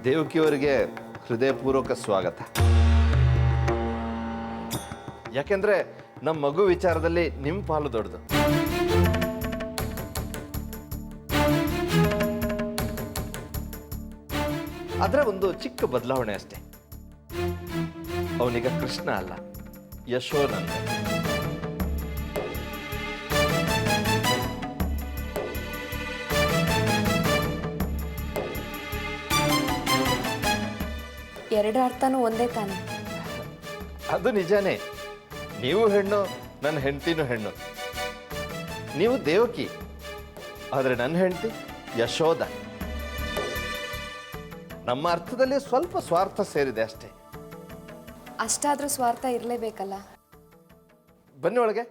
ದೇವಕಿಯವರಿಗೆ ಹೃದಯಪೂರ್ವಕ ಸ್ವಾಗತ. ಯಾಕೆಂದ್ರೆ ನಮ್ಮ ಮಗು ವಿಚಾರದಲ್ಲಿ ನಿಮ್ಮ ಪಾಲು ದೊಡ್ಡದು. ಅದರ ಒಂದು ಚಿಕ್ಕ ಬದಲಾವಣೆ ಅಷ್ಟೇ. ಅವನೀಗ ಕೃಷ್ಣ ಅಲ್ಲ, ಯಶೋನಂದ. ಎರಡು ಅರ್ಥನೂ ಒಂದೇ ತಾನೆ. ಅದು ನಿಜಾನೇ. ನೀವು ಹೆಣ್ಣು, ನನ್ನ ಹೆಂಡತಿನೂ ಹೆಣ್ಣು. ನೀವು ದೇವಕಿ, ಆದರೆ ನನ್ನ ಹೆಂಡತಿ ಯಶೋಧ. ನಮ್ಮ ಅರ್ಥದಲ್ಲಿ ಸ್ವಲ್ಪ ಸ್ವಾರ್ಥ ಸೇರಿದೆ ಅಷ್ಟೇ. ಅಷ್ಟಾದ್ರೂ ಸ್ವಾರ್ಥ ಇರಲೇಬೇಕಲ್ಲ. ಬನ್ನಿ ಒಳಗೆ.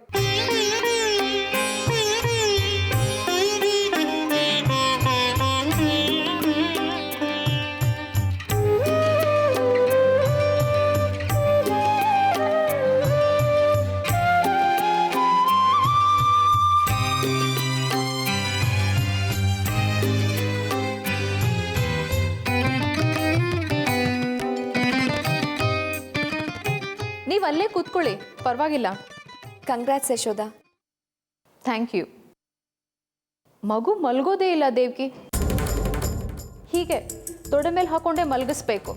ನೀವು ಅಲ್ಲೇ ಕೂತ್ಕೊಳ್ಳಿ, ಪರವಾಗಿಲ್ಲ. ಕಂಗ್ರಾಟ್ಸ್ ಯಶೋಧ. Thank you. ಮಗು ಮಲಗೋದೇ ಇಲ್ಲ ದೇವ್ಕಿ. ಹೀಗೆ ತೊಡೆ ಮೇಲೆ ಹಾಕೊಂಡೇ ಮಲಗಿಸ್ಬೇಕು.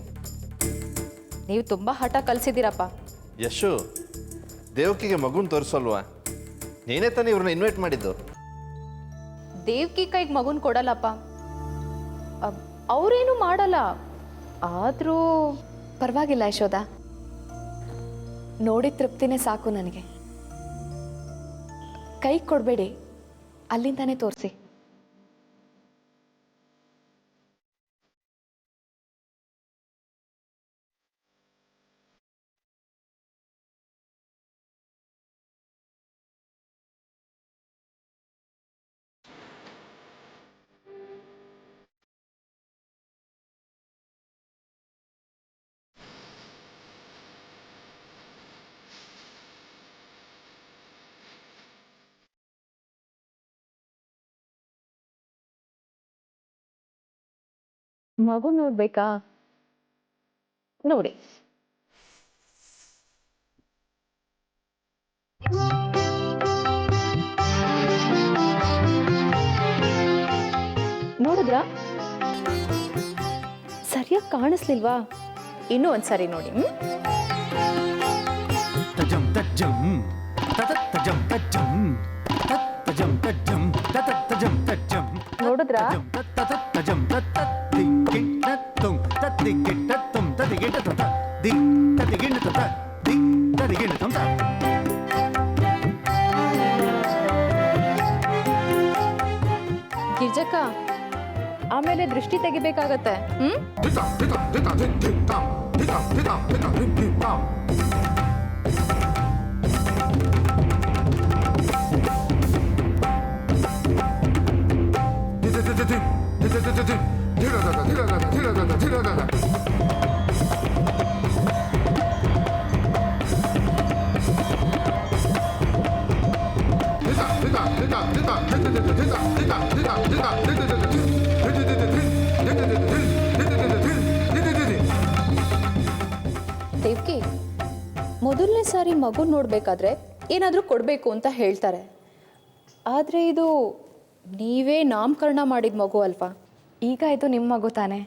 ನೀವು ತುಂಬ ಹಠ ಕಲಿಸಿದ್ದೀರಪ್ಪ. ಯಶು, ದೇವಕಿಗೆ ಮಗುನ್ ತೋರಿಸಲ್ವಾ? ನೀನೇ ತಾನೇ ಇವ್ರನ್ನ ಇನ್ವೈಟ್ ಮಾಡಿದ್ದು. ದೇವ್ಕಿ ಕೈಗೆ ಮಗುನ ಕೊಡಲ್ಲಪ್ಪ. ಅವರೇನು ಮಾಡಲ್ಲ. ಆದರೂ ಪರವಾಗಿಲ್ಲ ಯಶೋಧ, ನೋಡಿ ತೃಪ್ತಿನೇ ಸಾಕು ನನಗೆ. ಕೈ ಕೊಡಬೇಡಿ, ಅಲ್ಲಿಂದಾನೇ ತೋರಿಸಿ. ಮಗು ನೋಡ್ಬೇಕಾ? ನೋಡಿ. ನೋಡಿದ್ರಾ? ಸರಿಯಾಗಿ ಕಾಣಿಸ್ಲಿಲ್ವಾ? ಇನ್ನೂ ಒಂದ್ಸರಿ ನೋಡಿ. ನೋಡಿದ್ರಾ? ಗಿರ್ಜಕ್ಕ, ಆಮೇಲೆ ದೃಷ್ಟಿ ತೆಗಿಬೇಕಾಗತ್ತೆ. ದೇವ್ಕಿ, ಮೊದಲನೇ ಸಾರಿ ಮಗು ನೋಡ್ಬೇಕಾದ್ರೆ ಏನಾದರೂ ಕೊಡಬೇಕು ಅಂತ ಹೇಳ್ತಾರೆ. ಆದರೆ ಇದು ನೀವೇ ನಾಮಕರಣ ಮಾಡಿದ ಮಗು ಅಲ್ವಾ? ಈಗ ಇದು ನಿಮ್ಮ ಮಗು ತಾನೆ.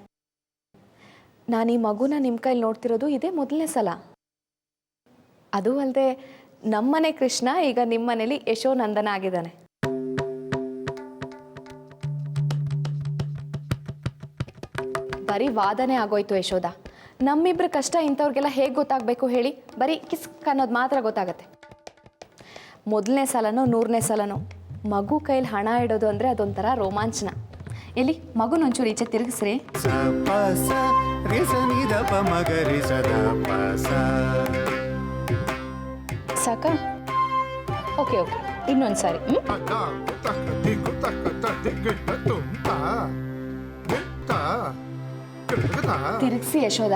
ನಾನು ಈ ಮಗುನ ನಿಮ್ಮ ಕೈಲಿ ನೋಡ್ತಿರೋದು ಇದೇ ಮೊದಲನೇ ಸಲ. ಅದು ಅಲ್ಲದೆ ನಮ್ಮನೆ ಕೃಷ್ಣ ಈಗ ನಿಮ್ಮ ಮನೇಲಿ ಯಶೋನಂದನ ಆಗಿದ್ದಾನೆ. ಬರೀ ವಾದನೆ ಆಗೋಯ್ತು ಯಶೋಧ. ನಮ್ಮಿಬ್ರ ಕಷ್ಟ ಇಂಥವ್ರಿಗೆಲ್ಲ ಹೇಗೆ ಗೊತ್ತಾಗಬೇಕು ಹೇಳಿ? ಬರೀ ಕಿಸ್ಕ್ ಅನ್ನೋದು ಮಾತ್ರ ಗೊತ್ತಾಗತ್ತೆ. ಮೊದಲನೇ ಸಲನೋ 100ನೇ ಸಲನೋ ಮಗು ಕೈಲಿ ಹಣ ಇಡೋದು ಅಂದರೆ ಅದೊಂಥರ ರೋಮಾಂಚನ. ಎಲ್ಲಿ ಮಗುನೊಂಚೂರು ಈಚೆ ತಿರುಗಿಸ್ರಿ. ಸಾಕಾ? ಓಕೆ ಓಕೆ, ಇನ್ನೊಂದು ಸಾರಿ. ತಿರುಗಿಸಿ ಯಶೋಧ.